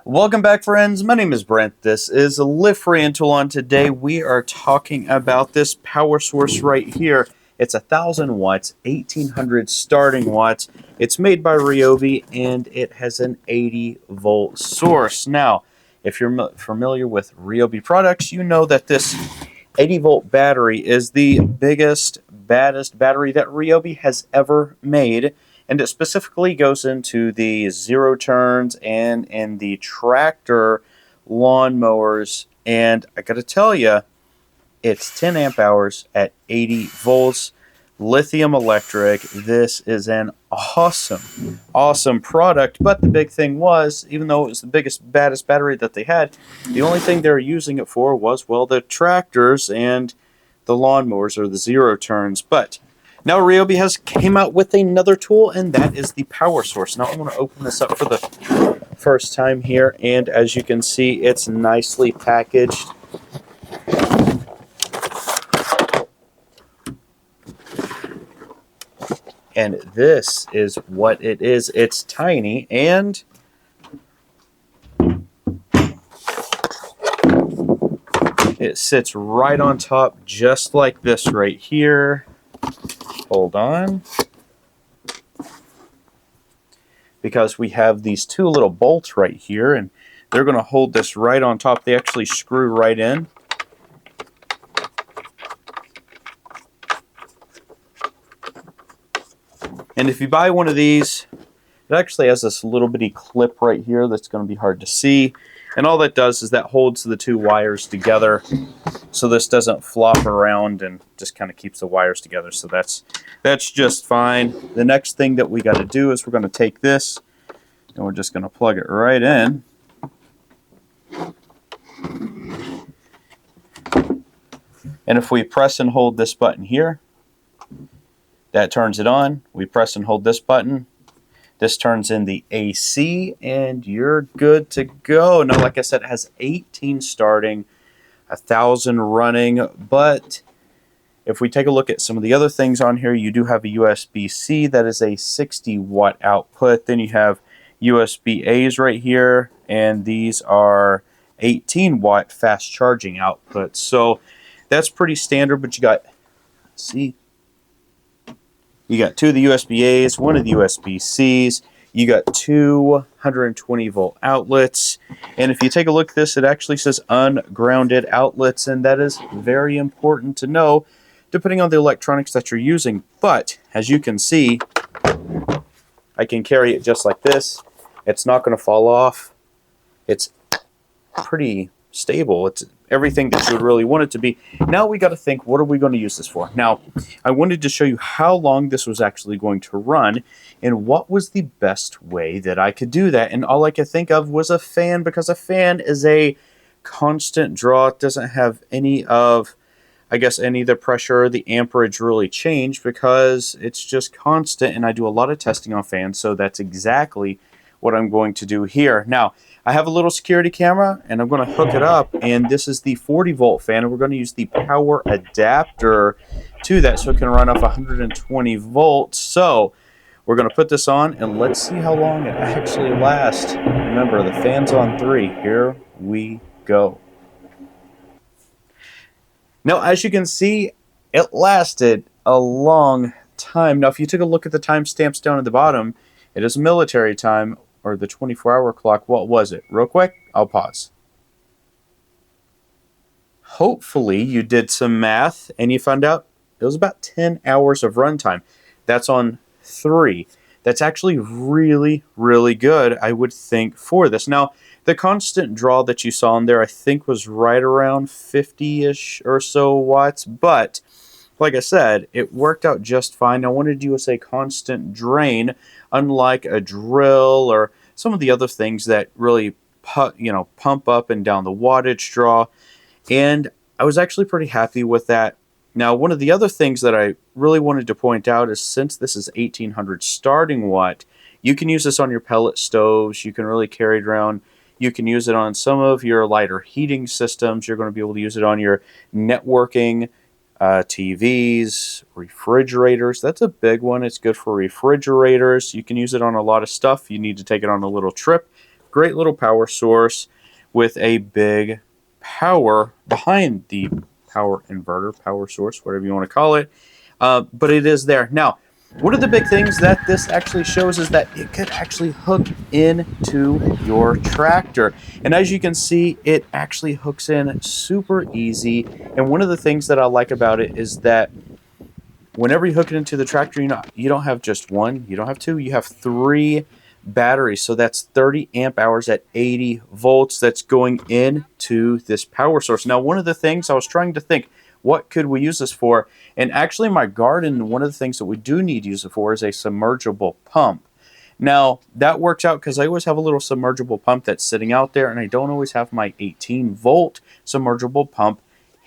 Welcome back, friends. My name is Brent. This is a Lift Free and Tool. On today we are talking about this power source right here. It's 1,000 watts, 1,800 starting watts. It's made by Ryobi and it has an 80-volt source. Now, if you're familiar with Ryobi products, you know that this 80-volt battery is the biggest, baddest battery that Ryobi has ever made. And it specifically goes into the zero turns and in the tractor lawnmowers. And I got to tell you, it's 10 amp hours at 80 volts, lithium electric. This is an awesome product. But the big thing was, even though it was the biggest, baddest battery that they had, the only thing they were using it for was, well, the tractors and the lawnmowers or the zero turns. But now Ryobi has came out with another tool, and that is the power source. Now I'm going to open this up for the first time here, and as you can see, it's nicely packaged. And this is what it is. It's tiny, and it sits right on top just like this right here. Hold on. Because we have these two little bolts right here, and they're going to hold this right on top. They actually screw right in. And if you buy one of these, it actually has this little bitty clip right here that's going to be hard to see. And all that does is that holds the two wires together, so this doesn't flop around and just kind of keeps the wires together. So that's just fine. The next thing that we got to do is we're going to take this and we're just going to plug it right in. And if we press and hold this button here, that turns it on. We press and hold this button. This turns in the AC, and you're good to go. Now, like I said, it has 18 starting, 1,000 running. But if we take a look at some of the other things on here, you do have a USB-C that is a 60-watt output. Then you have USB-A's right here, and these are 18-watt fast charging outputs. So that's pretty standard, but you got, see, you got two of the USB-A's, one of the USB-C's. You got 220-volt outlets. And if you take a look at this, it actually says ungrounded outlets, and that is very important to know depending on the electronics that you're using. But as you can see, I can carry it just like this. It's not going to fall off. It's pretty stable. It's everything that you would really want it to be. Now we got to think, what are we going to use this for? Now, I wanted to show you how long this was actually going to run and what was the best way that I could do that. And all I could think of was a fan, because a fan is a constant draw. It doesn't have any of, I guess, any of the pressure or the amperage really change because it's just constant, and I do a lot of testing on fans, so that's exactly what I'm going to do here. Now, I have a little security camera, and I'm going to hook it up, and this is the 40-volt fan, and we're going to use the power adapter to that so it can run off 120 volts. So we're going to put this on, and let's see how long it actually lasts. Remember, the fan's on 3. Here we go. Now, as you can see, it lasted a long time. Now, if you took a look at the timestamps down at the bottom, it is military time, or the 24-hour clock. What was it? Real quick, I'll pause. Hopefully you did some math and you found out it was about 10 hours of runtime. That's on 3. That's actually really, really good, I would think, for this. Now, the constant draw that you saw in there, I think, was right around 50-ish or so watts, but like I said, it worked out just fine. I wanted to use a constant drain, unlike a drill or some of the other things that really pump up and down the wattage draw. And I was actually pretty happy with that. Now, one of the other things that I really wanted to point out is, since this is 1,800 starting watt, you can use this on your pellet stoves. You can really carry it around. You can use it on some of your lighter heating systems. You're going to be able to use it on your networking, TVs, refrigerators. That's a big one. It's good for refrigerators. You can use it on a lot of stuff. You need to take it on a little trip. great little power source with a big power behind the power inverter, power source, whatever you want to call it. But it is there. Now, one of the big things that this actually shows is that it could actually hook into your tractor. And as you can see, it actually hooks in super easy. And one of the things that I like about it is that whenever you hook it into the tractor, you don't have just one, you don't have two, you have 3 batteries. So that's 30 amp hours at 80 volts that's going into this power source. Now, one of the things I was trying to think, what could we use this for? And actually, my garden, one of the things that we do need to use it for is a submergible pump. Now, that works out because I always have a little submergible pump that's sitting out there, and I don't always have my 18-volt submergible pump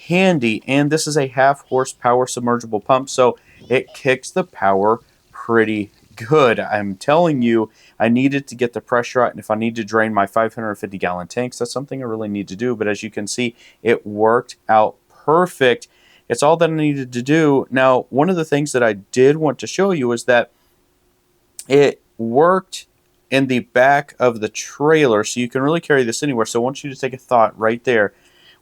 handy. And this is a 1/2 horsepower submergible pump, so it kicks the power pretty good. I'm telling you, I needed to get the pressure out, and if I need to drain my 550-gallon tanks, that's something I really need to do. But as you can see, it worked out perfect. It's all that I needed to do. Now, one of the things that I did want to show you is that it worked in the back of the trailer, so you can really carry this anywhere. So I want you to take a thought right there.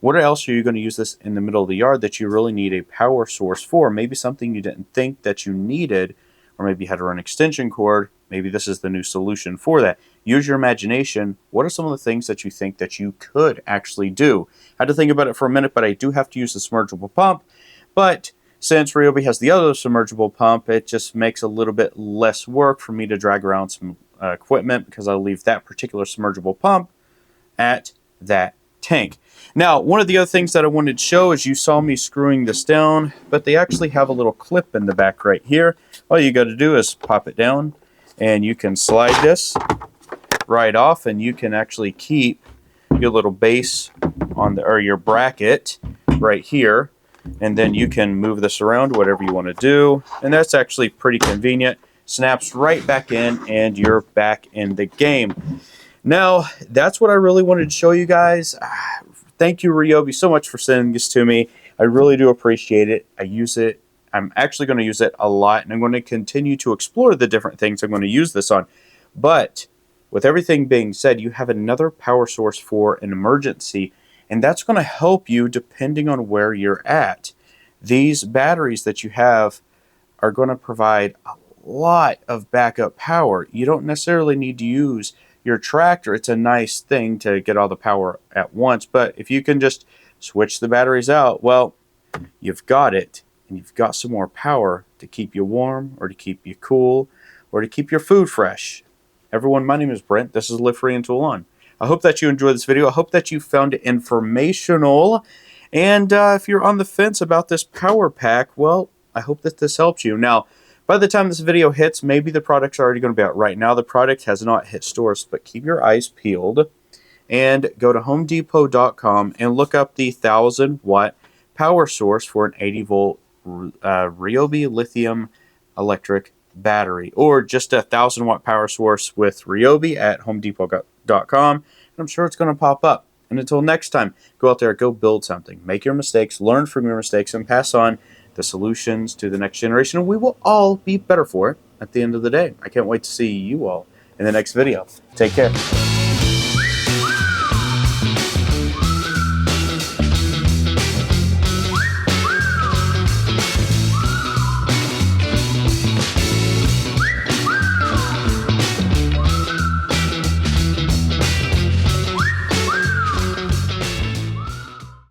What else are you going to use this in the middle of the yard that you really need a power source for? Maybe something you didn't think that you needed, or maybe you had to run an extension cord. Maybe this is the new solution for that. Use your imagination. What are some of the things that you think that you could actually do? I had to think about it for a minute, but I do have to use the submergible pump. But since Ryobi has the other submergible pump, it just makes a little bit less work for me to drag around some equipment, because I'll leave that particular submergible pump at that tank. Now, one of the other things that I wanted to show is you saw me screwing this down, but they actually have a little clip in the back right here. All you got to do is pop it down, and you can slide this right off, and you can actually keep your little base on the, or your bracket right here, and then you can move this around whatever you want to do, and that's actually pretty convenient. Snaps right back in, and you're back in the game. Now, that's what I really wanted to show you guys. Thank you, Ryobi, so much for sending this to me. I really do appreciate it. I use it. I'm actually going to use it a lot, and I'm going to continue to explore the different things I'm going to use this on. But with everything being said, you have another power source for an emergency, and that's going to help you depending on where you're at. These batteries that you have are going to provide a lot of backup power. You don't necessarily need to use your tractor. It's a nice thing to get all the power at once, but if you can just switch the batteries out, well, you've got it, and you've got some more power to keep you warm, or to keep you cool, or to keep your food fresh. Everyone, my name is Brent. This is Live Free and Tool On. I hope that you enjoyed this video. I hope that you found it informational, and if you're on the fence about this power pack, well, I hope that this helps you. Now, by the time this video hits, maybe the product's already going to be out. Right now, the product has not hit stores, but keep your eyes peeled and go to homedepot.com and look up the 1,000-watt power source for an 80-volt Ryobi lithium electric battery, or just a 1,000-watt power source with Ryobi at homedepot.com, and I'm sure it's going to pop up. And until next time, go out there, go build something, make your mistakes, learn from your mistakes, and pass on the solutions to the next generation, and we will all be better for it at the end of the day. I can't wait to see you all in the next video. Take care.